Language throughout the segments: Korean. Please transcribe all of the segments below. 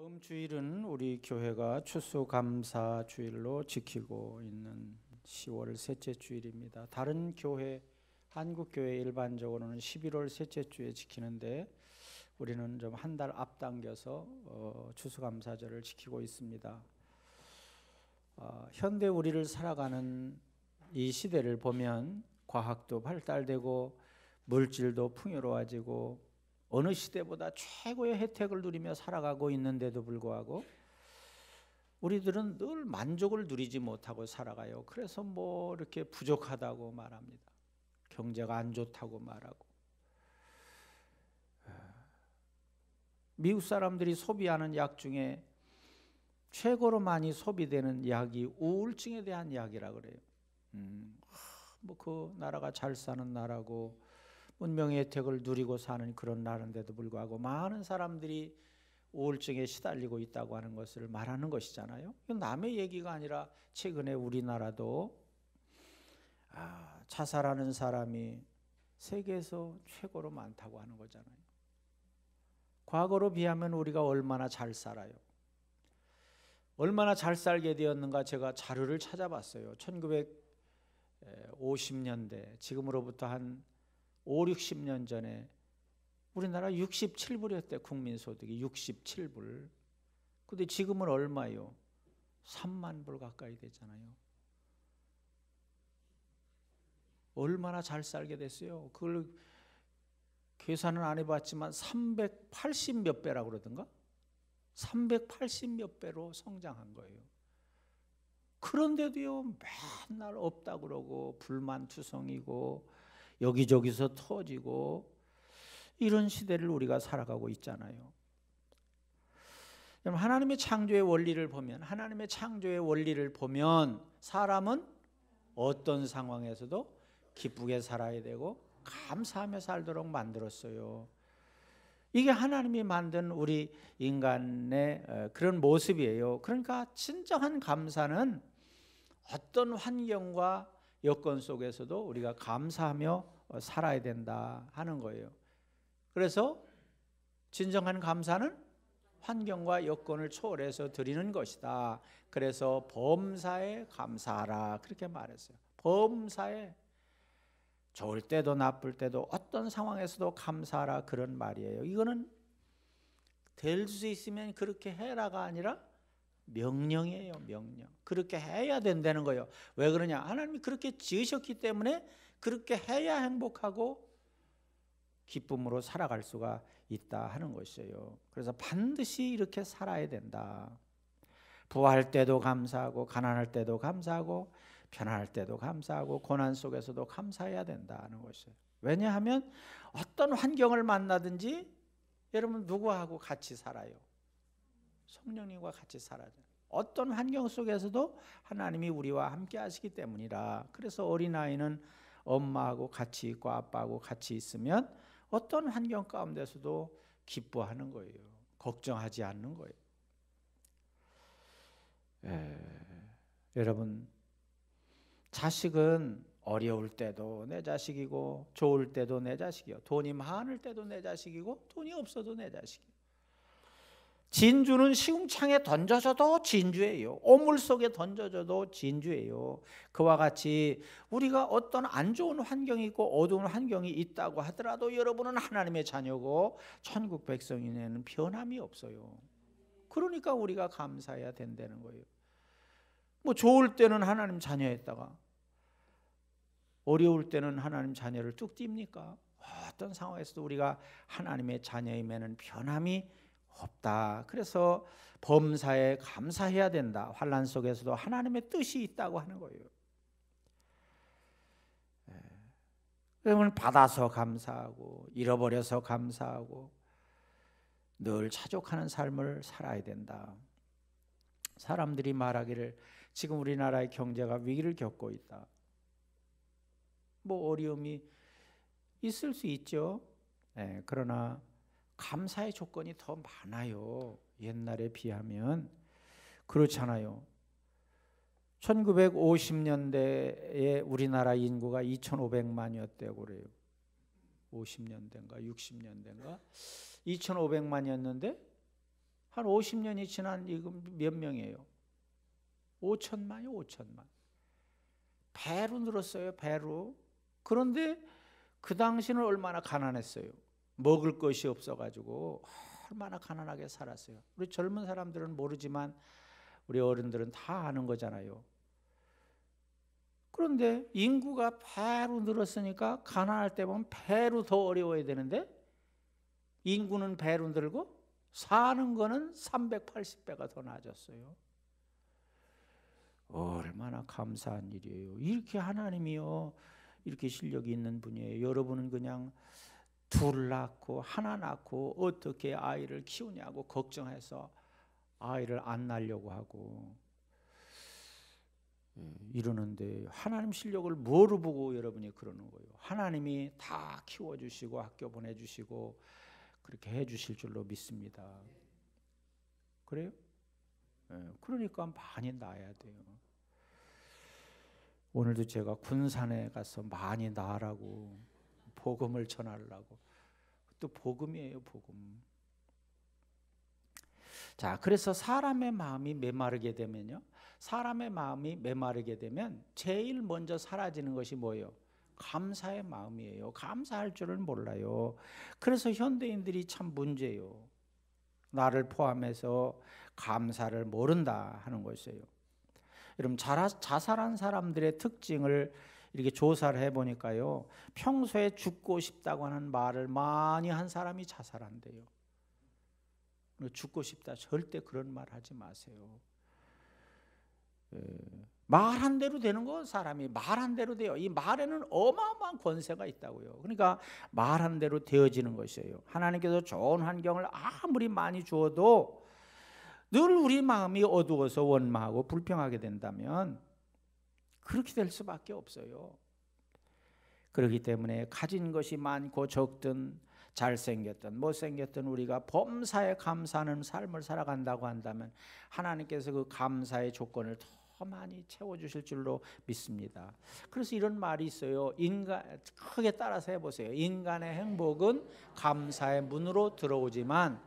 다음 주일은 우리 교회가 추수감사 주일로 지키고 있는 10월 셋째 주일입니다. 다른 교회, 한국교회 일반적으로는 11월 셋째 주에 지키는데 우리는 좀 한 달 앞당겨서 추수감사절을 지키고 있습니다. 현대 우리를 살아가는 이 시대를 보면 과학도 발달되고 물질도 풍요로워지고 어느 시대보다 최고의 혜택을 누리며 살아가고 있는데도 불구하고 우리들은 늘 만족을 누리지 못하고 살아가요. 그래서 뭐 이렇게 부족하다고 말합니다. 경제가 안 좋다고 말하고. 미국 사람들이 소비하는 약 중에 최고로 많이 소비되는 약이 우울증에 대한 약이라 그래요. 뭐 그 나라가 잘 사는 나라고 문명의 혜택을 누리고 사는 그런 나라인데도 불구하고 많은 사람들이 우울증에 시달리고 있다고 하는 것을 말하는 것이잖아요. 이건 남의 얘기가 아니라 최근에 우리나라도 자살하는 사람이 세계에서 최고로 많다고 하는 거잖아요. 과거로 비하면 우리가 얼마나 잘 살아요. 얼마나 잘 살게 되었는가 제가 자료를 찾아봤어요. 1950년대 지금으로부터 한 5, 60년 전에 우리나라 67불이었대. 국민소득이 67불. 근데 지금은 얼마요? 3만 불 가까이 되잖아요. 얼마나 잘 살게 됐어요. 그걸 계산은 안 해봤지만 380 몇 배라고 그러던가? 380 몇 배로 성장한 거예요. 그런데도요 맨날 없다고 그러고 불만투성이고 여기저기서 터지고 이런 시대를 우리가 살아가고 있잖아요. 하나님의 창조의 원리를 보면 사람은 어떤 상황에서도 기쁘게 살아야 되고 감사하며 살도록 만들었어요. 이게 하나님이 만든 우리 인간의 그런 모습이에요. 그러니까 진정한 감사는 어떤 환경과 여건 속에서도 우리가 감사하며 살아야 된다 하는 거예요. 그래서 진정한 감사는 환경과 여건을 초월해서 드리는 것이다. 그래서 범사에 감사하라 그렇게 말했어요. 범사에 좋을 때도 나쁠 때도 어떤 상황에서도 감사하라 그런 말이에요. 이거는 될 수 있으면 그렇게 해라가 아니라 명령이에요. 명령. 그렇게 해야 된다는 거예요. 왜 그러냐? 하나님이 그렇게 지으셨기 때문에 그렇게 해야 행복하고 기쁨으로 살아갈 수가 있다 하는 것이에요. 그래서 반드시 이렇게 살아야 된다. 부할 때도 감사하고 가난할 때도 감사하고 편안할 때도 감사하고 고난 속에서도 감사해야 된다는 것이에요. 왜냐하면 어떤 환경을 만나든지 여러분 누구하고 같이 살아요? 성령님과 같이 살아요. 어떤 환경 속에서도 하나님이 우리와 함께 하시기 때문이라. 그래서 어린아이는 엄마하고 같이 있고 아빠하고 같이 있으면 어떤 환경 가운데서도 기뻐하는 거예요. 걱정하지 않는 거예요. 여러분 자식은 어려울 때도 내 자식이고 좋을 때도 내 자식이요. 돈이 많을 때도 내 자식이고 돈이 없어도 내 자식이요. 진주는 시궁창에 던져져도 진주예요. 오물 속에 던져져도 진주예요. 그와 같이 우리가 어떤 안 좋은 환경이 있고 어두운 환경이 있다고 하더라도 여러분은 하나님의 자녀고 천국 백성인에는 변함이 없어요. 그러니까 우리가 감사해야 된다는 거예요. 뭐 좋을 때는 하나님 자녀였다가 어려울 때는 하나님 자녀를 뚝 띱니까? 어떤 상황에서도 우리가 하나님의 자녀임에는 변함이 없다. 그래서 범사에 감사해야 된다. 환난 속에서도 하나님의 뜻이 있다고 하는 거예요. 그러면 받아서 감사하고 잃어버려서 감사하고 늘 차족하는 삶을 살아야 된다. 사람들이 말하기를 지금 우리나라의 경제가 위기를 겪고 있다. 뭐 어려움이 있을 수 있죠. 그러나 감사의 조건이 더 많아요. 옛날에 비하면. 그렇잖아요. 1950년대에 우리나라 인구가 2,500만이었대고 그래요. 50년대인가 60년대인가 2,500만이었는데 한 50년이 지난 이금 몇 명이에요? 5천만이요, 5천만. 배로 늘었어요, 배로. 그런데 그 당시는 얼마나 가난했어요. 먹을 것이 없어가지고 얼마나 가난하게 살았어요. 우리 젊은 사람들은 모르지만 우리 어른들은 다 아는 거잖아요. 그런데 인구가 배로 늘었으니까 가난할 때 보면 배로 더 어려워야 되는데 인구는 배로 늘고 사는 거는 380배가 더 나아졌어요. 얼마나 감사한 일이에요. 이렇게 하나님이요, 이렇게 실력이 있는 분이에요. 여러분은 그냥 둘 낳고 하나 낳고 어떻게 아이를 키우냐고 걱정해서 아이를 안 낳으려고 하고 이러는데 하나님 실력을 뭐로 보고 여러분이 그러는 거예요? 하나님이 다 키워주시고 학교 보내주시고 그렇게 해주실 줄로 믿습니다. 그래요? 그러니까 많이 낳아야 돼요. 오늘도 제가 군산에 가서 많이 낳으라고 복음을 전하려고. 또 복음이에요, 복음. 자, 그래서 사람의 마음이 메마르게 되면요, 사람의 마음이 메마르게 되면 제일 먼저 사라지는 것이 뭐예요? 감사의 마음이에요. 감사할 줄을 몰라요. 그래서 현대인들이 참 문제예요. 나를 포함해서 감사를 모른다 하는 것이에요. 여러분, 자살한 사람들의 특징을 이렇게 조사를 해보니까요, 평소에 죽고 싶다고 하는 말을 많이 한 사람이 자살한대요. 죽고 싶다, 절대 그런 말 하지 마세요. 말한 대로 되는 거, 사람이 말한 대로 돼요. 이 말에는 어마어마한 권세가 있다고요. 그러니까 말한 대로 되어지는 것이에요. 하나님께서 좋은 환경을 아무리 많이 주어도 늘 우리 마음이 어두워서 원망하고 불평하게 된다면 그렇게 될 수밖에 없어요. 그렇기 때문에 가진 것이 많고 적든 잘생겼든 못생겼든 우리가 범사에 감사하는 삶을 살아간다고 한다면 하나님께서 그 감사의 조건을 더 많이 채워주실 줄로 믿습니다. 그래서 이런 말이 있어요. 크게 따라서 해보세요. 인간의 행복은 감사의 문으로 들어오지만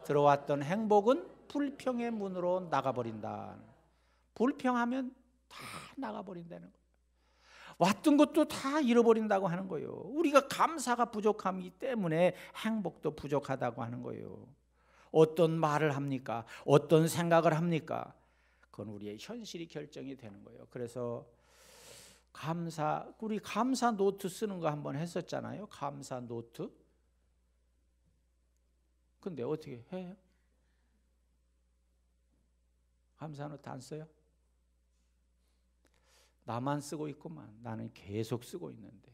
들어왔던 행복은 불평의 문으로 나가버린다. 불평하면 다 나가버린다는 거예요. 왔던 것도 다 잃어버린다고 하는 거예요. 우리가 감사가 부족하기 때문에 행복도 부족하다고 하는 거예요. 어떤 말을 합니까? 어떤 생각을 합니까? 그건 우리의 현실이 결정이 되는 거예요. 그래서 우리 감사 노트 쓰는 거 한번 했었잖아요. 감사 노트. 근데 어떻게 해요? 감사 노트 안 써요? 나만 쓰고 있구만. 나는 계속 쓰고 있는데.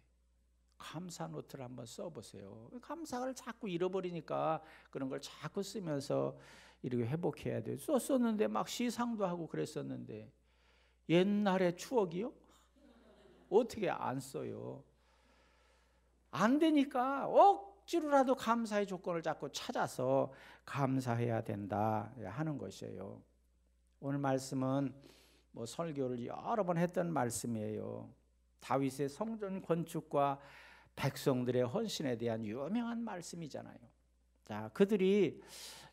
감사 노트를 한번 써보세요. 감사를 자꾸 잃어버리니까 그런 걸 자꾸 쓰면서 이렇게 회복해야 돼요. 썼었는데 막 시상도 하고 그랬었는데 옛날의 추억이요? 어떻게 안 써요? 안 되니까 억지로라도 감사의 조건을 자꾸 찾아서 감사해야 된다 하는 것이에요. 오늘 말씀은 설교를 여러 번 했던 말씀이에요. 다윗의 성전 건축과 백성들의 헌신에 대한 유명한 말씀이잖아요. 자, 그들이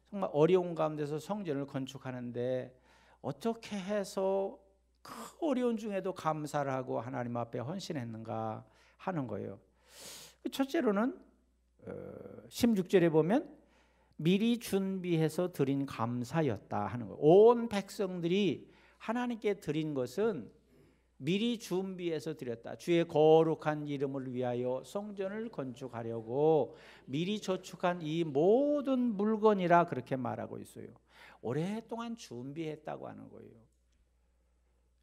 정말 어려운 가운데서 성전을 건축하는데 어떻게 해서 그 어려운 중에도 감사를 하고 하나님 앞에 헌신했는가 하는 거예요. 첫째로는 16절에 보면 미리 준비해서 드린 감사였다 하는 거예요. 온 백성들이 하나님께 드린 것은 미리 준비해서 드렸다. 주의 거룩한 이름을 위하여 성전을 건축하려고 미리 저축한 이 모든 물건이라 그렇게 말하고 있어요. 오랫동안 준비했다고 하는 거예요.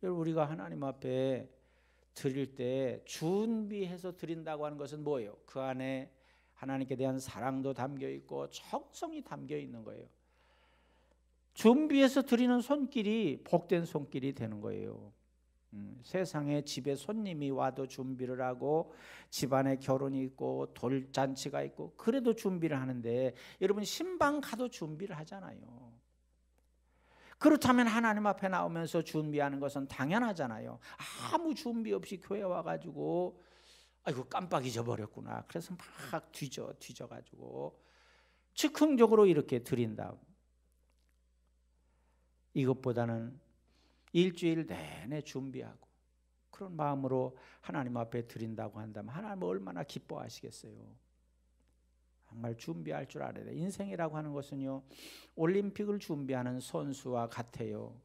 여러분, 우리가 하나님 앞에 드릴 때 준비해서 드린다고 하는 것은 뭐예요? 그 안에 하나님께 대한 사랑도 담겨 있고 정성이 담겨 있는 거예요. 준비해서 드리는 손길이 복된 손길이 되는 거예요. 세상에 집에 손님이 와도 준비를 하고 집안에 결혼이 있고 돌잔치가 있고 그래도 준비를 하는데 여러분 신방 가도 준비를 하잖아요. 그렇다면 하나님 앞에 나오면서 준비하는 것은 당연하잖아요. 아무 준비 없이 교회 와가지고 아이고 깜빡 잊어버렸구나. 그래서 막 뒤져가지고 즉흥적으로 이렇게 드린다. 이것보다는 일주일 내내 준비하고 그런 마음으로 하나님 앞에 드린다고 한다면 하나님 얼마나 기뻐하시겠어요. 정말 준비할 줄 알아야 돼. 인생이라고 하는 것은요, 올림픽을 준비하는 선수와 같아요.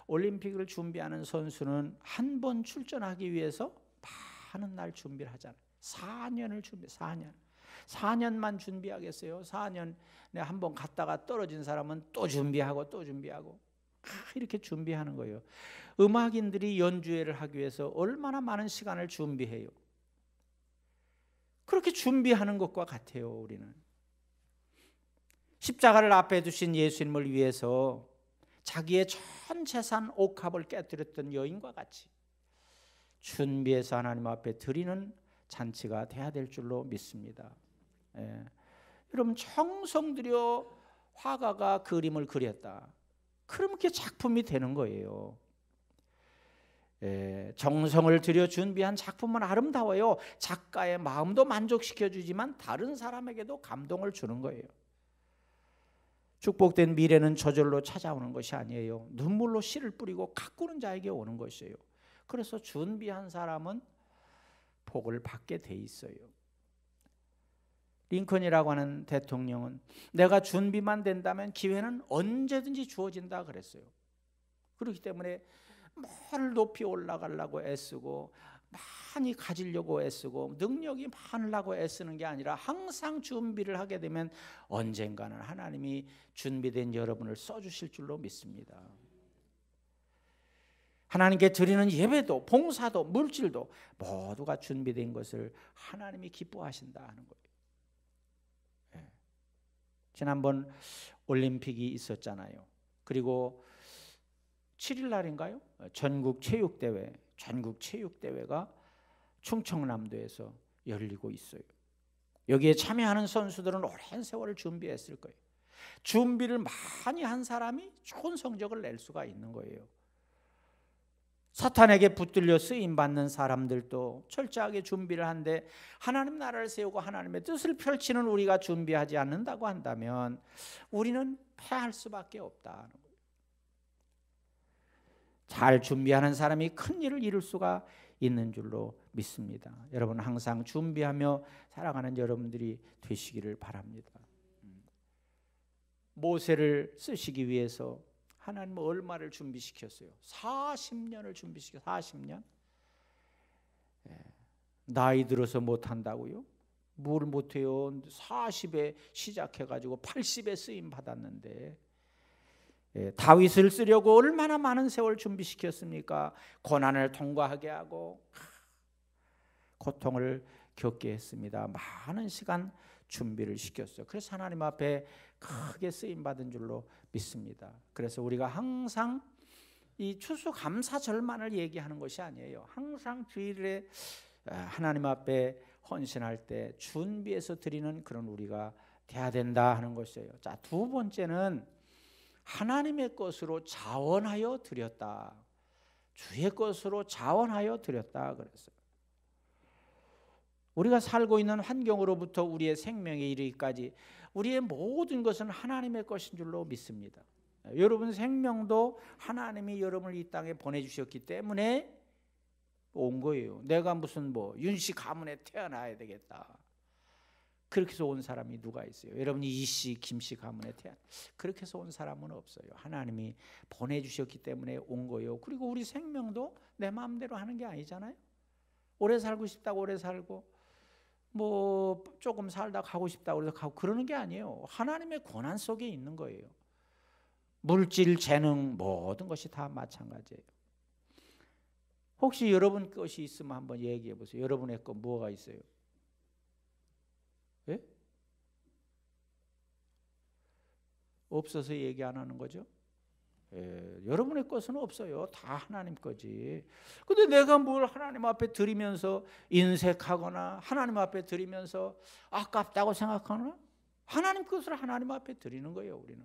올림픽을 준비하는 선수는 한 번 출전하기 위해서 많은 날 준비를 하잖아요. 4년을 준비, 4년. 4년만 준비하겠어요? 4년에 한 번 갔다가 떨어진 사람은 또 준비하고 또 준비하고 이렇게 준비하는 거예요. 음악인들이 연주회를 하기 위해서 얼마나 많은 시간을 준비해요. 그렇게 준비하는 것과 같아요. 우리는 십자가를 앞에 두신 예수님을 위해서 자기의 전 재산 옥합을 깨뜨렸던 여인과 같이 준비해서 하나님 앞에 드리는 잔치가 돼야 될 줄로 믿습니다. 여러분, 정성 들여 화가가 그림을 그렸다. 그럼 그게 작품이 되는 거예요. 정성을 들여 준비한 작품은 아름다워요. 작가의 마음도 만족시켜주지만 다른 사람에게도 감동을 주는 거예요. 축복된 미래는 저절로 찾아오는 것이 아니에요. 눈물로 씨를 뿌리고 가꾸는 자에게 오는 것이에요. 그래서 준비한 사람은 복을 받게 돼 있어요. 링컨이라고 하는 대통령은 내가 준비만 된다면 기회는 언제든지 주어진다 그랬어요. 그렇기 때문에 뭘 높이 올라가려고 애쓰고 많이 가지려고 애쓰고 능력이 많으려고 애쓰는 게 아니라 항상 준비를 하게 되면 언젠가는 하나님이 준비된 여러분을 써주실 줄로 믿습니다. 하나님께 드리는 예배도 봉사도 물질도 모두가 준비된 것을 하나님이 기뻐하신다 하는 거예요. 지난번 올림픽이 있었잖아요. 그리고 7일 날인가요? 전국 체육대회가 충청남도에서 열리고 있어요. 여기에 참여하는 선수들은 오랜 세월을 준비했을 거예요. 준비를 많이 한 사람이 좋은 성적을 낼 수가 있는 거예요. 사탄에게 붙들려 쓰임받는 사람들도 철저하게 준비를 하는데 하나님 나라를 세우고 하나님의 뜻을 펼치는 우리가 준비하지 않는다고 한다면 우리는 패할 수밖에 없다는 거예요. 잘 준비하는 사람이 큰 일을 이룰 수가 있는 줄로 믿습니다. 여러분, 항상 준비하며 살아가는 여러분들이 되시기를 바랍니다. 모세를 쓰시기 위해서 하나님은 얼마를 준비시켰어요? 40년을 준비시켰어요. 40년. 나이 들어서 못한다고요? 뭘 못해요? 40에 시작해가지고 80에 쓰임 받았는데 다윗을 쓰려고 얼마나 많은 세월 준비시켰습니까? 고난을 통과하게 하고 고통을 겪게 했습니다. 많은 시간 준비를 시켰어요. 그래서 하나님 앞에 크게 쓰임받은 줄로 믿습니다. 그래서 우리가 항상 이 추수감사절만을 얘기하는 것이 아니에요. 항상 주일에 하나님 앞에 헌신할 때 준비해서 드리는 그런 우리가 돼야 된다 하는 것이에요. 자, 두 번째는 하나님의 것으로 자원하여 드렸다. 주의 것으로 자원하여 드렸다 그랬어요. 우리가 살고 있는 환경으로부터 우리의 생명에 이르기까지 우리의 모든 것은 하나님의 것인 줄로 믿습니다. 여러분 생명도 하나님이 여러분을 이 땅에 보내주셨기 때문에 온 거예요. 내가 무슨 윤씨 가문에 태어나야 되겠다. 그렇게 해서 온 사람이 누가 있어요? 여러분이 이씨, 김씨 가문에 그렇게 해서 온 사람은 없어요. 하나님이 보내주셨기 때문에 온 거예요. 그리고 우리 생명도 내 마음대로 하는 게 아니잖아요. 오래 살고 싶다고 오래 살고 조금 살다 가고 싶다고 그래서 가고 그러는 게 아니에요. 하나님의 권한 속에 있는 거예요. 물질, 재능 모든 것이 다 마찬가지예요. 혹시 여러분 것이 있으면 한번 얘기해 보세요. 여러분의 거 뭐가 있어요? 예? 없어서 얘기 안 하는 거죠? 여러분의 것은 없어요. 다 하나님 거지. 근데 내가 뭘 하나님 앞에 드리면서 인색하거나 하나님 앞에 드리면서 아깝다고 생각하나? 하나님 것을 하나님 앞에 드리는 거예요. 우리는.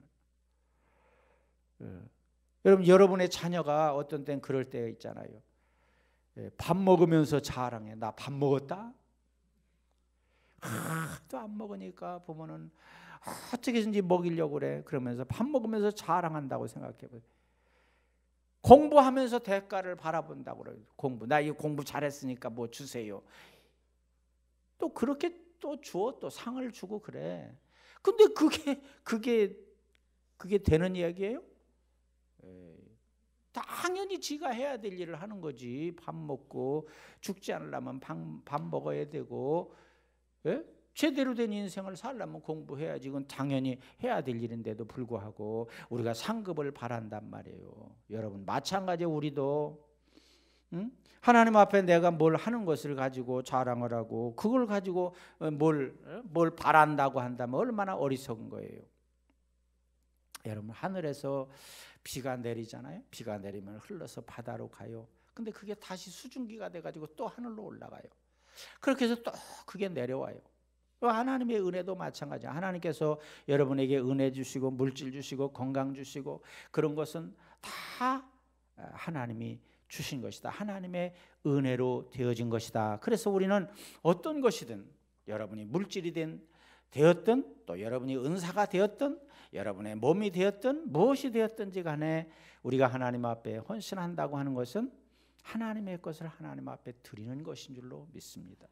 여러분, 여러분의 자녀가 어떤 때는 그럴 때가 있잖아요. 밥 먹으면서 자랑해. 나 밥 먹었다? 또 안 먹으니까 부모는 어떻게든지 먹이려고 그래. 그러면서 밥 먹으면서 자랑한다고 생각해 보세요. 공부하면서 대가를 바라본다고 그래요. 공부. 나 이 공부 잘했으니까 뭐 주세요. 또 그렇게 또 주어 또 상을 주고 그래. 근데 그게 되는 이야기예요? 당연히 지가 해야 될 일을 하는 거지. 밥 먹고 죽지 않으려면 밥 먹어야 되고, 예? 제대로 된 인생을 살려면 공부해야지. 이건 당연히 해야 될 일인데도 불구하고 우리가 상급을 바란단 말이에요. 여러분 마찬가지로 우리도 하나님 앞에 내가 뭘 하는 것을 가지고 자랑을 하고 그걸 가지고 뭘 바란다고 한다면 얼마나 어리석은 거예요. 여러분 하늘에서 비가 내리잖아요. 비가 내리면 흘러서 바다로 가요. 근데 그게 다시 수증기가 돼가지고 또 하늘로 올라가요. 그렇게 해서 또 그게 내려와요. 하나님의 은혜도 마찬가지야. 하나님께서 여러분에게 은혜 주시고 물질 주시고 건강 주시고 그런 것은 다 하나님이 주신 것이다. 하나님의 은혜로 되어진 것이다. 그래서 우리는 어떤 것이든 여러분이 물질이 되었든 또 여러분이 은사가 되었든 여러분의 몸이 되었든 무엇이 되었든지 간에 우리가 하나님 앞에 헌신한다고 하는 것은 하나님의 것을 하나님 앞에 드리는 것인 줄로 믿습니다.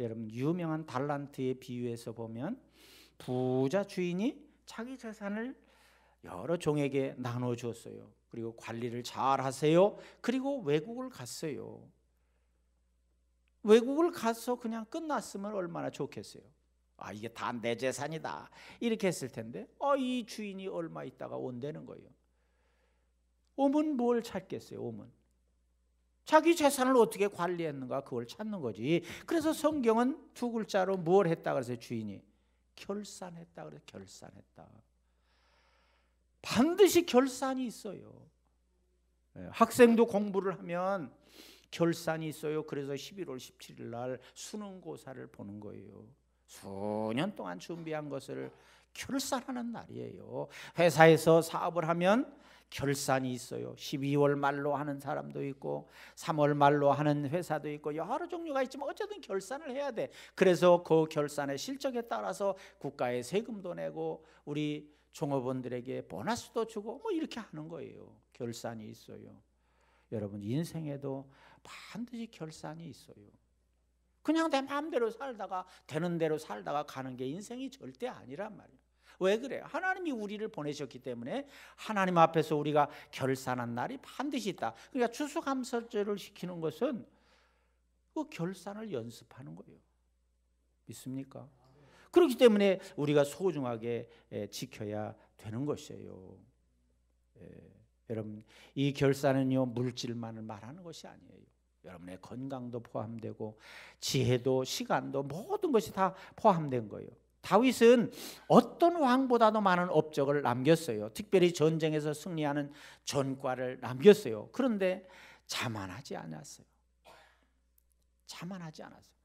여러분 유명한 달란트의 비유에서 보면 부자 주인이 자기 재산을 여러 종에게 나눠 주었어요. 그리고 관리를 잘 하세요. 그리고 외국을 갔어요. 외국을 가서 그냥 끝났으면 얼마나 좋겠어요. 이게 다 내 재산이다 이렇게 했을 텐데 이 주인이 얼마 있다가 온다는 거예요. 오면 뭘 찾겠어요? 오면 자기 재산을 어떻게 관리했는가 그걸 찾는 거지. 그래서 성경은 두 글자로 뭘 했다 그래서 주인이 결산했다 그래서 결산했다. 반드시 결산이 있어요. 학생도 공부를 하면 결산이 있어요. 그래서 11월 17일 날 수능고사를 보는 거예요. 수년 동안 준비한 것을 결산하는 날이에요. 회사에서 사업을 하면 결산이 있어요. 12월 말로 하는 사람도 있고 3월 말로 하는 회사도 있고 여러 종류가 있지만 어쨌든 결산을 해야 돼. 그래서 그 결산의 실적에 따라서 국가에 세금도 내고 우리 종업원들에게 보너스도 주고 뭐 이렇게 하는 거예요. 결산이 있어요. 여러분 인생에도 반드시 결산이 있어요. 그냥 내 마음대로 살다가 되는 대로 살다가 가는 게 인생이 절대 아니란 말이에요. 왜 그래요? 하나님이 우리를 보내셨기 때문에 하나님 앞에서 우리가 결산한 날이 반드시 있다. 그러니까 추수감사절을 시키는 것은 그 결산을 연습하는 거예요. 믿습니까? 그렇기 때문에 우리가 소중하게 지켜야 되는 것이에요. 여러분 이 결산은요 물질만을 말하는 것이 아니에요. 여러분의 건강도 포함되고 지혜도 시간도 모든 것이 다 포함된 거예요. 다윗은 어떤 왕보다도 많은 업적을 남겼어요. 특별히 전쟁에서 승리하는 전과를 남겼어요. 그런데 자만하지 않았어요. 자만하지 않았어요.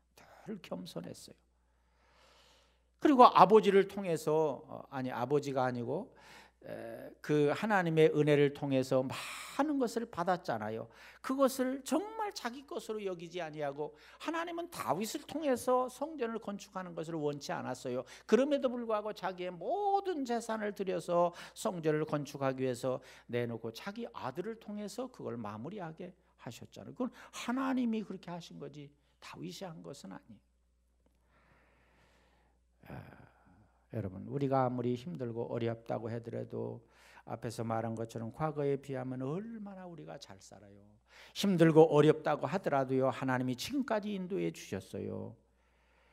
늘 겸손했어요. 그리고 아버지를 통해서 아버지가 아니고 그 하나님의 은혜를 통해서 많은 것을 받았잖아요. 그것을 정말 자기 것으로 여기지 아니하고 하나님은 다윗을 통해서 성전을 건축하는 것을 원치 않았어요. 그럼에도 불구하고 자기의 모든 재산을 들여서 성전을 건축하기 위해서 내놓고 자기 아들을 통해서 그걸 마무리하게 하셨잖아요. 그건 하나님이 그렇게 하신 거지 다윗이 한 것은 아니에요. 여러분 우리가 아무리 힘들고 어렵다고 하더라도 앞에서 말한 것처럼 과거에 비하면 얼마나 우리가 잘 살아요. 힘들고 어렵다고 하더라도요 하나님이 지금까지 인도해 주셨어요.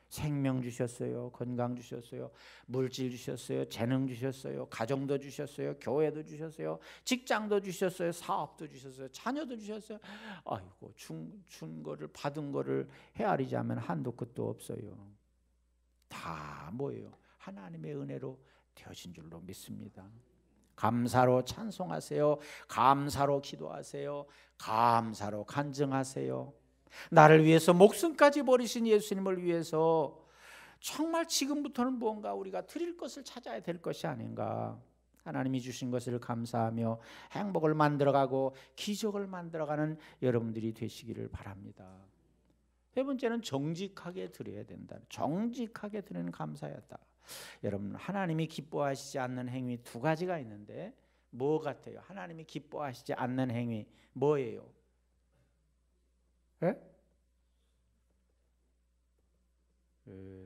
생명 주셨어요. 건강 주셨어요. 물질 주셨어요. 재능 주셨어요. 가정도 주셨어요. 교회도 주셨어요. 직장도 주셨어요. 사업도 주셨어요. 자녀도 주셨어요. 아이고 준 거를 받은 거를 헤아리자면 한도 끝도 없어요. 다 뭐예요? 하나님의 은혜로 되어진 줄로 믿습니다. 감사로 찬송하세요. 감사로 기도하세요. 감사로 간증하세요. 나를 위해서 목숨까지 버리신 예수님을 위해서 정말 지금부터는 무언가 우리가 드릴 것을 찾아야 될 것이 아닌가. 하나님이 주신 것을 감사하며 행복을 만들어가고 기적을 만들어가는 여러분들이 되시기를 바랍니다. 세 번째는 정직하게 드려야 된다. 정직하게 드리는 감사였다. 여러분 하나님이 기뻐하시지 않는 행위 두 가지가 있는데 뭐 같아요? 하나님이 기뻐하시지 않는 행위 뭐예요? 예?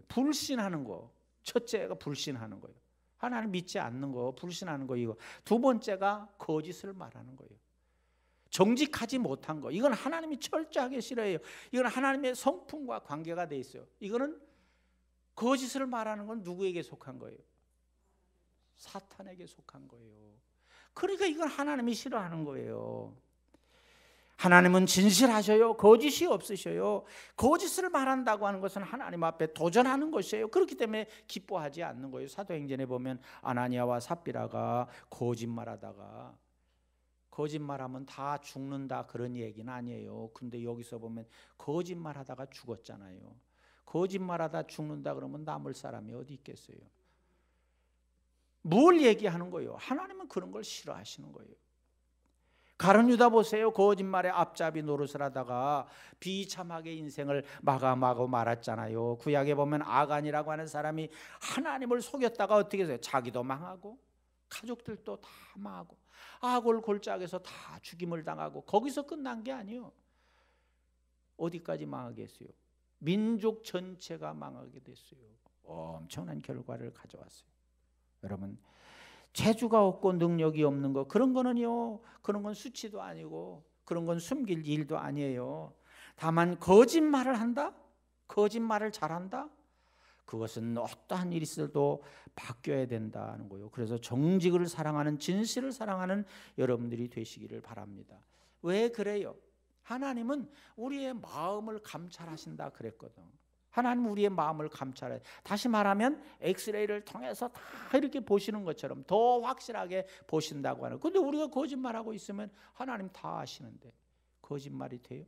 불신하는 거. 첫째가 불신하는 거예요. 하나님 믿지 않는 거, 불신하는 거 이거. 두 번째가 거짓을 말하는 거예요. 정직하지 못한 거. 이건 하나님이 철저하게 싫어해요. 이건 하나님의 성품과 관계가 돼 있어요. 이거는 거짓을 말하는 건 누구에게 속한 거예요? 사탄에게 속한 거예요. 그러니까 이건 하나님이 싫어하는 거예요. 하나님은 진실하셔요. 거짓이 없으셔요. 거짓을 말한다고 하는 것은 하나님 앞에 도전하는 것이에요. 그렇기 때문에 기뻐하지 않는 거예요. 사도행전에 보면 아나니아와 삽비라가 거짓말하다가 거짓말하면 다 죽는다 그런 얘기는 아니에요. 근데 여기서 보면 거짓말하다가 죽었잖아요. 거짓말하다 죽는다 그러면 남을 사람이 어디 있겠어요? 뭘 얘기하는 거예요? 하나님은 그런 걸 싫어하시는 거예요. 가룟 유다 보세요. 거짓말에 앞잡이 노릇을 하다가 비참하게 인생을 마감하고 말았잖아요. 구약에 보면 아간이라고 하는 사람이 하나님을 속였다가 어떻게 해서요? 자기도 망하고 가족들도 다 망하고 아골 골짜기에서 다 죽임을 당하고 거기서 끝난 게 아니에요. 어디까지 망하겠어요? 민족 전체가 망하게 됐어요. 엄청난 결과를 가져왔어요. 여러분, 재주가 없고 능력이 없는 거 그런 거는요, 그런 건 수치도 아니고 그런 건 숨길 일도 아니에요. 다만 거짓말을 한다? 거짓말을 잘한다? 그것은 어떠한 일이 있어도 바뀌어야 된다는 거예요. 그래서 정직을 사랑하는, 진실을 사랑하는 여러분들이 되시기를 바랍니다. 왜 그래요? 하나님은 우리의 마음을 감찰하신다 그랬거든. 하나님은 우리의 마음을 감찰해. 다시 말하면 엑스레이를 통해서 다 이렇게 보시는 것처럼 더 확실하게 보신다고 하는. 근데 우리가 거짓말하고 있으면 하나님 다 아시는데 거짓말이 돼요?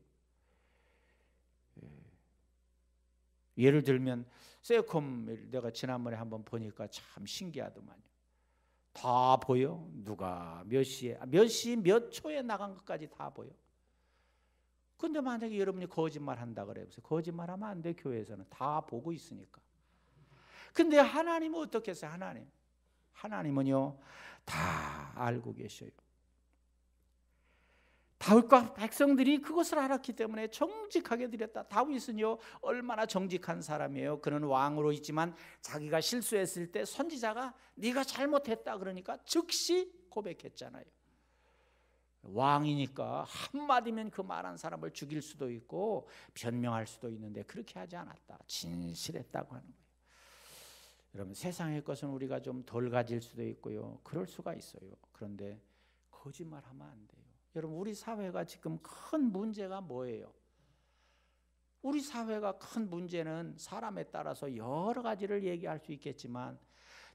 예를 들면 세콤을 내가 지난번에 한번 보니까 참 신기하더만요. 다 보여. 누가 몇 시에 몇 초에 나간 것까지 다 보여. 근데 만약에 여러분이 거짓말 한다 그래요. 거짓말하면 안 돼. 교회에서는 다 보고 있으니까. 근데 하나님은 어떻게 했어요? 하나님은요 다 알고 계셔요. 다윗과 백성들이 그것을 알았기 때문에 정직하게 드렸다. 다윗은요 얼마나 정직한 사람이에요. 그는 왕으로 있지만 자기가 실수했을 때 선지자가 네가 잘못했다 그러니까 즉시 고백했잖아요. 왕이니까 한마디면 그 말한 사람을 죽일 수도 있고 변명할 수도 있는데 그렇게 하지 않았다. 진실했다고 하는 거예요. 여러분, 세상의 것은 우리가 좀 덜 가질 수도 있고요. 그럴 수가 있어요. 그런데 거짓말하면 안 돼요. 여러분, 우리 사회가 지금 큰 문제가 뭐예요? 우리 사회가 큰 문제는 사람에 따라서 여러 가지를 얘기할 수 있겠지만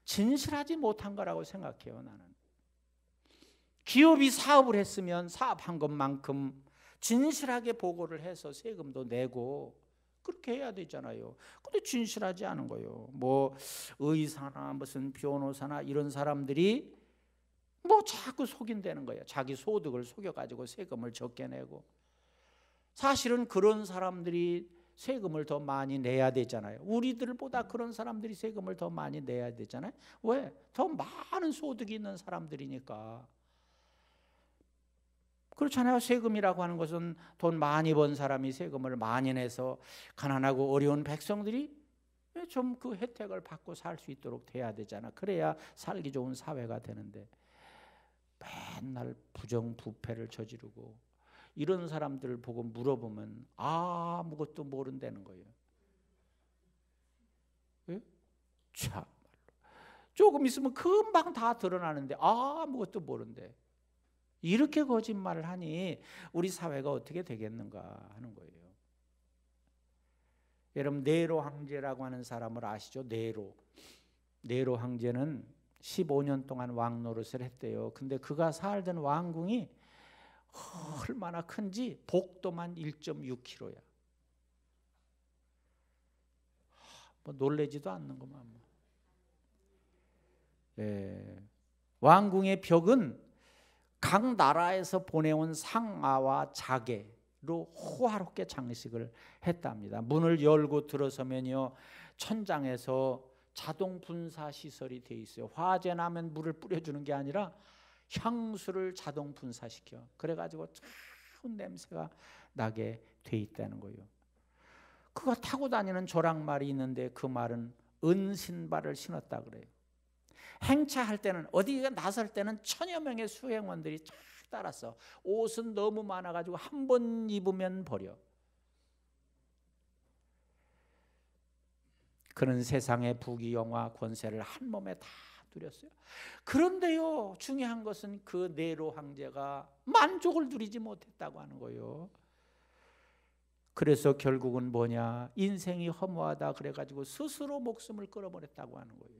진실하지 못한 거라고 생각해요. 나는. 기업이 사업을 했으면 사업한 것만큼 진실하게 보고를 해서 세금도 내고 그렇게 해야 되잖아요. 근데 진실하지 않은 거예요. 뭐 의사나 무슨 변호사나 이런 사람들이 뭐 자꾸 속인다는 거예요. 자기 소득을 속여가지고 세금을 적게 내고. 사실은 그런 사람들이 세금을 더 많이 내야 되잖아요. 우리들보다 그런 사람들이 세금을 더 많이 내야 되잖아요. 왜? 더 많은 소득이 있는 사람들이니까. 그렇잖아요. 세금이라고 하는 것은 돈 많이 번 사람이 세금을 많이 내서 가난하고 어려운 백성들이 좀 그 혜택을 받고 살 수 있도록 돼야 되잖아. 그래야 살기 좋은 사회가 되는데 맨날 부정부패를 저지르고 이런 사람들을 보고 물어보면 아무것도 모른다는 거예요. 예? 참, 조금 있으면 금방 다 드러나는데 아무것도 모른대. 이렇게 거짓말을 하니 우리 사회가 어떻게 되겠는가 하는 거예요. 여러분, 네로 황제라고 하는 사람을 아시죠? 네로 황제는 15년 동안 왕 노릇을 했대요. 근데 그가 살던 왕궁이 얼마나 큰지 복도만 1.6km야. 뭐 놀래지도 않는구만. 예. 왕궁의 벽은 각 나라에서 보내온 상아와 자개로 호화롭게 장식을 했답니다. 문을 열고 들어서면요 천장에서 자동 분사 시설이 돼 있어요. 화재 나면 물을 뿌려주는 게 아니라 향수를 자동 분사시켜. 그래가지고 좋은 냄새가 나게 돼 있다는 거예요. 그가 타고 다니는 조랑말이 있는데 그 말은 은신발을 신었다 그래요. 행차할 때는 어디가 나설 때는 천여 명의 수행원들이 쫙 따랐어. 옷은 너무 많아가지고 한 번 입으면 버려. 그는 세상의 부귀 영화 권세를 한 몸에 다 누렸어요. 그런데요, 중요한 것은 그 네로 황제가 만족을 누리지 못했다고 하는 거예요. 그래서 결국은 뭐냐, 인생이 허무하다 그래가지고 스스로 목숨을 끊어버렸다고 하는 거예요.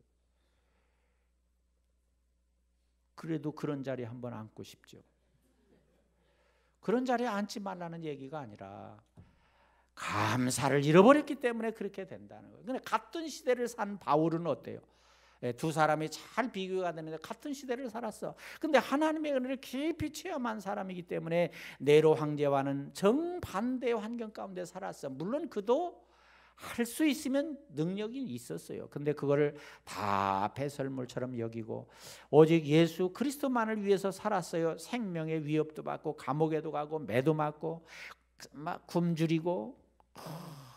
그래도 그런 자리에 한번 앉고 싶죠. 그런 자리에 앉지 말라는 얘기가 아니라 감사를 잃어버렸기 때문에 그렇게 된다는 거예요. 근데 같은 시대를 산 바울은 어때요? 두 사람이 잘 비교가 되는데 같은 시대를 살았어. 근데 하나님의 은혜를 깊이 체험한 사람이기 때문에 네로 황제와는 정반대의 환경 가운데 살았어. 물론 그도 할 수 있으면 능력이 있었어요. 근데 그거를 다 배설물처럼 여기고 오직 예수 그리스도만을 위해서 살았어요. 생명의 위협도 받고 감옥에도 가고 매도 맞고 막 굶주리고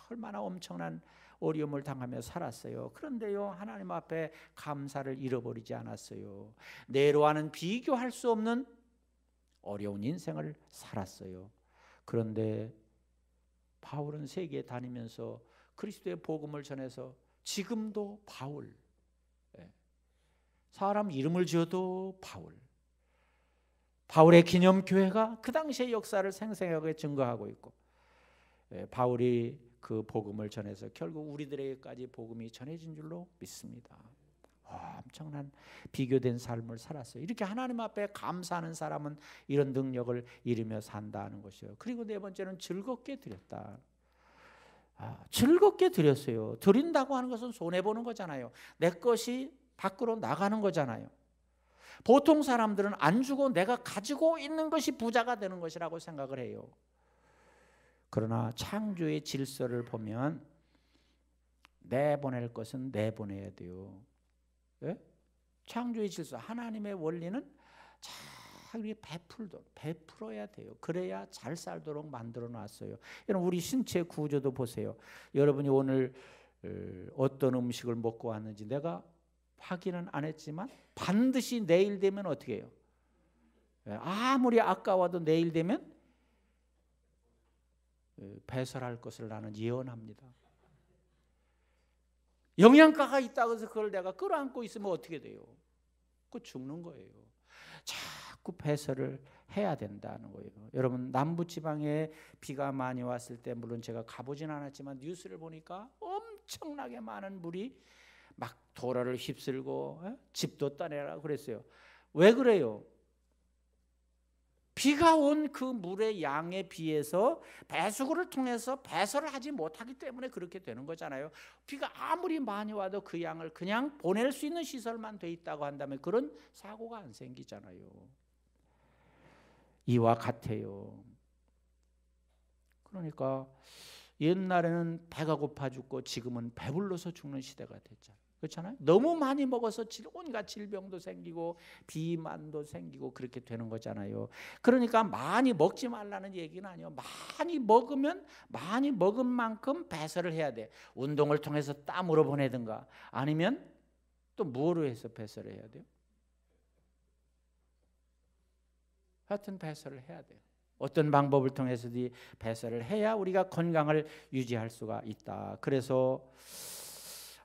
얼마나 엄청난 어려움을 당하며 살았어요. 그런데요, 하나님 앞에 감사를 잃어버리지 않았어요. 네로와는 비교할 수 없는 어려운 인생을 살았어요. 그런데 바울은 세계에 다니면서 그리스도의 복음을 전해서 지금도 바울, 사람 이름을 지어도 바울의 기념교회가 그 당시의 역사를 생생하게 증거하고 있고, 바울이 그 복음을 전해서 결국 우리들에게까지 복음이 전해진 줄로 믿습니다. 엄청난 비교된 삶을 살았어요. 이렇게 하나님 앞에 감사하는 사람은 이런 능력을 이루며 산다는 것이요. 그리고 네 번째는 즐겁게 드렸다. 즐겁게 드렸어요. 드린다고 하는 것은 손해보는 거잖아요. 내 것이 밖으로 나가는 거잖아요. 보통 사람들은 안 주고 내가 가지고 있는 것이 부자가 되는 것이라고 생각을 해요. 그러나 창조의 질서를 보면 내보낼 것은 내보내야 돼요. 예? 창조의 질서, 하나님의 원리는 잘 베풀어야 돼요. 그래야 잘 살도록 만들어 놨어요. 여러분, 우리 신체 구조도 보세요. 여러분이 오늘 어떤 음식을 먹고 왔는지 내가 확인은 안 했지만 반드시 내일 되면 어떻게 해요? 아무리 아까워도 내일 되면 배설할 것을 나는 예언합니다. 영양가가 있다고 해서 그걸 내가 끌어안고 있으면 어떻게 돼요? 그 죽는 거예요. 자꾸 배설을 해야 된다는 거예요. 여러분, 남부지방에 비가 많이 왔을 때 물론 제가 가보진 않았지만 뉴스를 보니까 엄청나게 많은 물이 막 도로를 휩쓸고 집도 떠내라고 그랬어요. 왜 그래요? 비가 온 그 물의 양에 비해서 배수구를 통해서 배설을 하지 못하기 때문에 그렇게 되는 거잖아요. 비가 아무리 많이 와도 그 양을 그냥 보낼 수 있는 시설만 돼 있다고 한다면 그런 사고가 안 생기잖아요. 이와 같아요. 그러니까 옛날에는 배가 고파 죽고 지금은 배불러서 죽는 시대가 됐잖아요. 그렇잖아요. 너무 많이 먹어서 온갖 질병도 생기고 비만도 생기고 그렇게 되는 거잖아요. 그러니까 많이 먹지 말라는 얘기는 아니에요. 많이 먹으면 많이 먹은 만큼 배설을 해야 돼. 운동을 통해서 땀으로 보내든가 아니면 또 뭐로 해서 배설을 해야 돼요? 하여튼 배설을 해야 돼요. 어떤 방법을 통해서든 배설을 해야 우리가 건강을 유지할 수가 있다. 그래서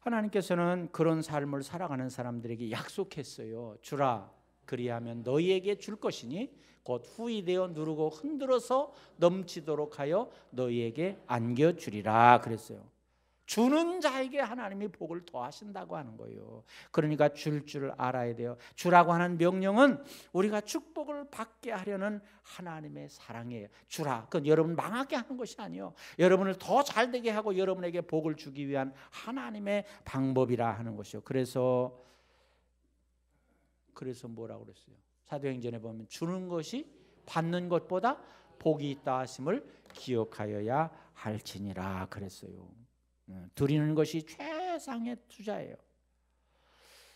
하나님께서는 그런 삶을 살아가는 사람들에게 약속했어요. 주라, 그리하면 너희에게 줄 것이니 곧 후히 되어 누르고 흔들어서 넘치도록 하여 너희에게 안겨주리라 그랬어요. 주는 자에게 하나님이 복을 더하신다고 하는 거예요. 그러니까 줄 줄 알아야 돼요. 주라고 하는 명령은 우리가 축복을 받게 하려는 하나님의 사랑이에요. 주라, 그건 여러분 망하게 하는 것이 아니에요. 여러분을 더 잘되게 하고 여러분에게 복을 주기 위한 하나님의 방법이라 하는 것이요. 그래서 뭐라고 그랬어요? 사도행전에 보면 주는 것이 받는 것보다 복이 있다 하심을 기억하여야 할지니라 그랬어요. 드리는 것이 최상의 투자예요.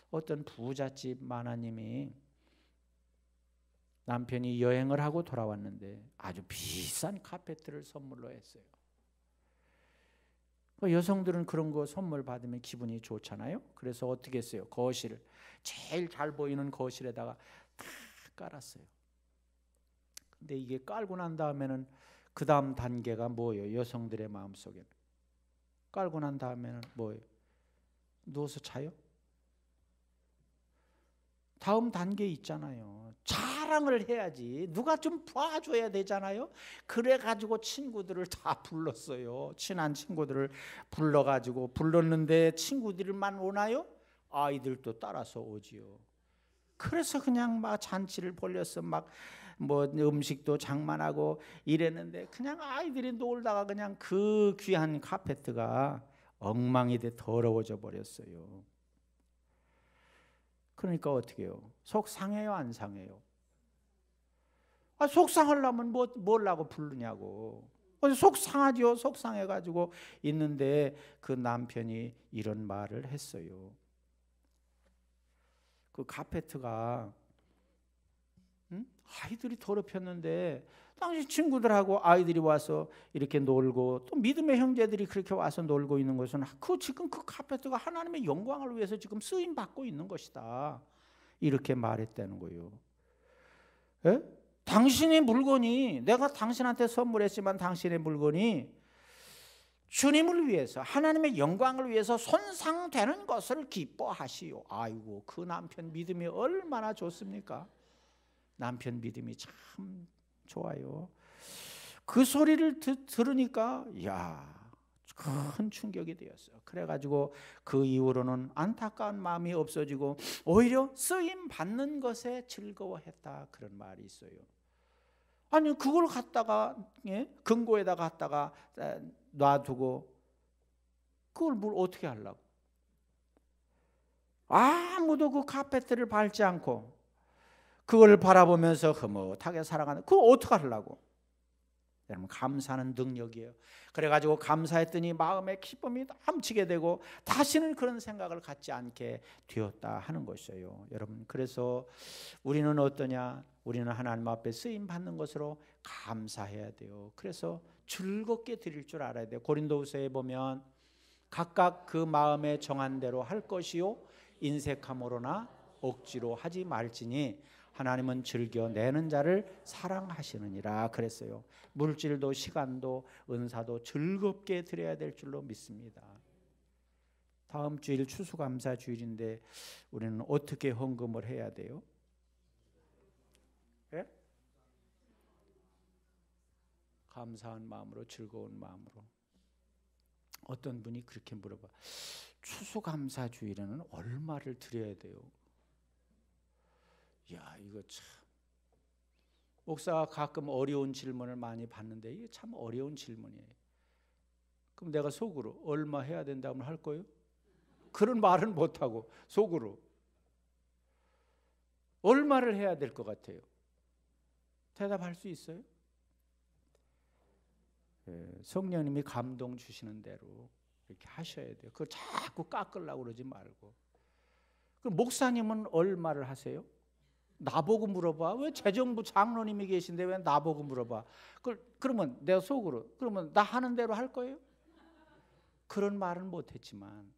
어떤 부잣집 마나님이 남편이 여행을 하고 돌아왔는데 아주 비싼 카페트를 선물로 했어요. 여성들은 그런 거 선물 받으면 기분이 좋잖아요. 그래서 어떻게 했어요? 거실, 제일 잘 보이는 거실에다가 다 깔았어요. 근데 이게 깔고 난 다음에는 그 다음 단계가 뭐예요? 여성들의 마음속에는 깔고 난 다음에는 뭐예요? 누워서 자요? 다음 단계 있잖아요. 자랑을 해야지. 누가 좀 봐줘야 되잖아요. 그래가지고 친구들을 다 불렀어요. 친한 친구들을 불러가지고 불렀는데 친구들만 오나요? 아이들도 따라서 오지요. 그래서 그냥 막 잔치를 벌렸어. 막 뭐 음식도 장만하고 이랬는데 그냥 아이들이 놀다가 그냥 그 귀한 카페트가 엉망이 돼 더러워져 버렸어요. 그러니까 어떻게 해요? 속 상해요, 안 상해요? 속 상하려면 뭐라고 부르냐고. 속 상하죠. 속 상해가지고 있는데 그 남편이 이런 말을 했어요. 그 카페트가 아이들이 더럽혔는데 당신 친구들하고 아이들이 와서 이렇게 놀고 또 믿음의 형제들이 그렇게 와서 놀고 있는 것은 지금 그 카페트가 하나님의 영광을 위해서 지금 쓰임 받고 있는 것이다. 이렇게 말했다는 거예요. 예? 당신의 물건이 내가 당신한테 선물했지만 당신의 물건이 주님을 위해서 하나님의 영광을 위해서 손상되는 것을 기뻐하시오. 아이고 그 남편 믿음이 얼마나 좋습니까? 남편 믿음이 참 좋아요. 그 소리를 들으니까 큰 충격이 되었어요. 그래가지고 그 이후로는 안타까운 마음이 없어지고 오히려 쓰임 받는 것에 즐거워했다 그런 말이 있어요. 아니 그걸 갖다가 금고에다 갖다가 놔두고 그걸 뭘 어떻게 하려고? 아무도 그 카페트를 밟지 않고 그걸 바라보면서 흐뭇하게 살아가는 그걸 어떻게 하려고? 여러분 감사는 능력이에요. 그래가지고 감사했더니 마음의 기쁨이 넘치게 되고 다시는 그런 생각을 갖지 않게 되었다 하는 것이에요. 여러분 그래서 우리는 어떠냐? 우리는 하나님 앞에 쓰임 받는 것으로 감사해야 돼요. 그래서 즐겁게 드릴 줄 알아야 돼요. 고린도후서에 보면 각각 그 마음에 정한 대로 할 것이요 인색함으로나 억지로 하지 말지니 하나님은 즐겨 내는 자를 사랑하시느니라 그랬어요. 물질도 시간도 은사도 즐겁게 드려야 될 줄로 믿습니다. 다음 주일 추수감사 주일인데 우리는 어떻게 헌금을 해야 돼요? 예? 감사한 마음으로 즐거운 마음으로. 어떤 분이 그렇게 물어봐. 추수감사 주일에는 얼마를 드려야 돼요? 이거 참 목사가 가끔 어려운 질문을 많이 받는데 이게 참 어려운 질문이에요. 그럼 내가 속으로 얼마 해야 된다면 할 거예요? 그런 말은 못하고 속으로 얼마를 해야 될 것 같아요? 대답할 수 있어요? 성령님이 감동 주시는 대로 이렇게 하셔야 돼요. 그걸 자꾸 깎으려고 그러지 말고. 그럼 목사님은 얼마를 하세요? 나보고 물어봐. 왜 재정부 장로님이 계신데 왜 나보고 물어봐? 그러면 내가 속으로 그러면 나 하는 대로 할 거예요? 그런 말은 못했지만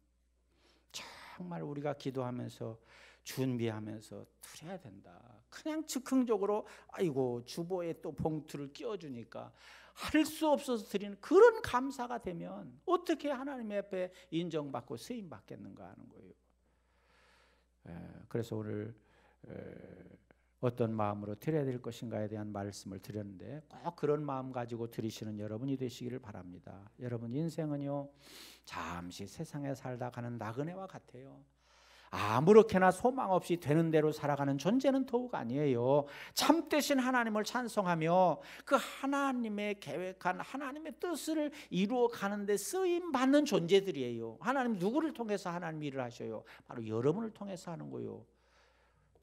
정말 우리가 기도하면서 준비하면서 드려야 된다. 그냥 즉흥적으로 아이고 주보에 또 봉투를 끼워주니까 할 수 없어서 드리는 그런 감사가 되면 어떻게 하나님 앞에 인정받고 쓰임받겠는가 하는 거예요. 그래서 오늘 어떤 마음으로 드려야 될 것인가에 대한 말씀을 드렸는데 꼭 그런 마음 가지고 드리시는 여러분이 되시기를 바랍니다. 여러분 인생은요 잠시 세상에 살다 가는 나그네와 같아요. 아무렇게나 소망 없이 되는 대로 살아가는 존재는 더욱 아니에요. 참되신 하나님을 찬송하며 그 하나님의 계획한 하나님의 뜻을 이루어 가는데 쓰임 받는 존재들이에요. 하나님 누구를 통해서 하나님 일을 하셔요? 바로 여러분을 통해서 하는 거예요.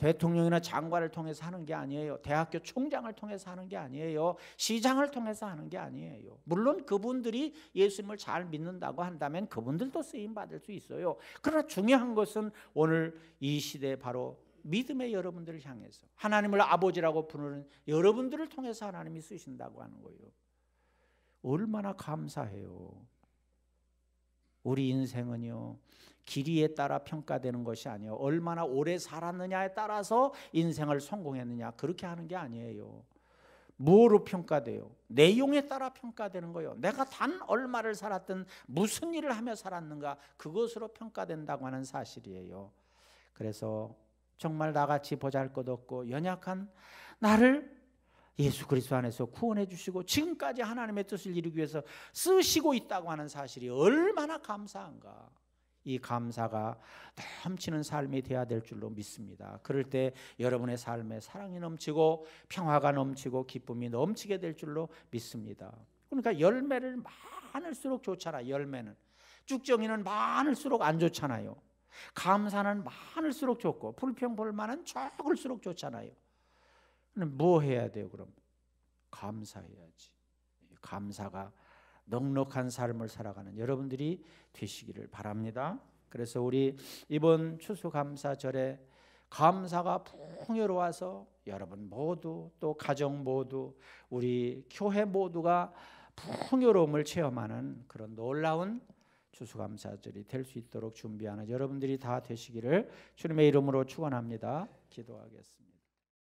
대통령이나 장관을 통해서 하는 게 아니에요. 대학교 총장을 통해서 하는 게 아니에요. 시장을 통해서 하는 게 아니에요. 물론 그분들이 예수님을 잘 믿는다고 한다면 그분들도 쓰임 받을 수 있어요. 그러나 중요한 것은 오늘 이 시대에 바로 믿음의 여러분들을 향해서 하나님을 아버지라고 부르는 여러분들을 통해서 하나님이 쓰신다고 하는 거예요. 얼마나 감사해요. 우리 인생은요, 길이에 따라 평가되는 것이 아니에요. 얼마나 오래 살았느냐에 따라서 인생을 성공했느냐, 그렇게 하는 게 아니에요. 뭐로 평가돼요? 내용에 따라 평가되는 거예요. 내가 단 얼마를 살았든 무슨 일을 하며 살았는가, 그것으로 평가된다고 하는 사실이에요. 그래서 정말 나같이 보잘것없고 연약한 나를 예수 그리스도 안에서 구원해 주시고 지금까지 하나님의 뜻을 이루기 위해서 쓰시고 있다고 하는 사실이 얼마나 감사한가. 이 감사가 넘치는 삶이 되어야 될 줄로 믿습니다. 그럴 때 여러분의 삶에 사랑이 넘치고 평화가 넘치고 기쁨이 넘치게 될 줄로 믿습니다. 그러니까 열매를 많을수록 좋잖아요. 열매는 쭉정이는 많을수록 안 좋잖아요. 감사는 많을수록 좋고 불평불만은 적을수록 좋잖아요. 그럼 뭐 해야 돼요? 그럼 감사해야지. 감사가 넉넉한 삶을 살아가는 여러분들이 되시기를 바랍니다. 그래서 우리 이번 추수감사절에 감사가 풍요로워서 여러분 모두, 또 가정 모두, 우리 교회 모두가 풍요로움을 체험하는 그런 놀라운 추수감사절이 될 수 있도록 준비하는 여러분들이 다 되시기를 주님의 이름으로 축원합니다. 기도하겠습니다.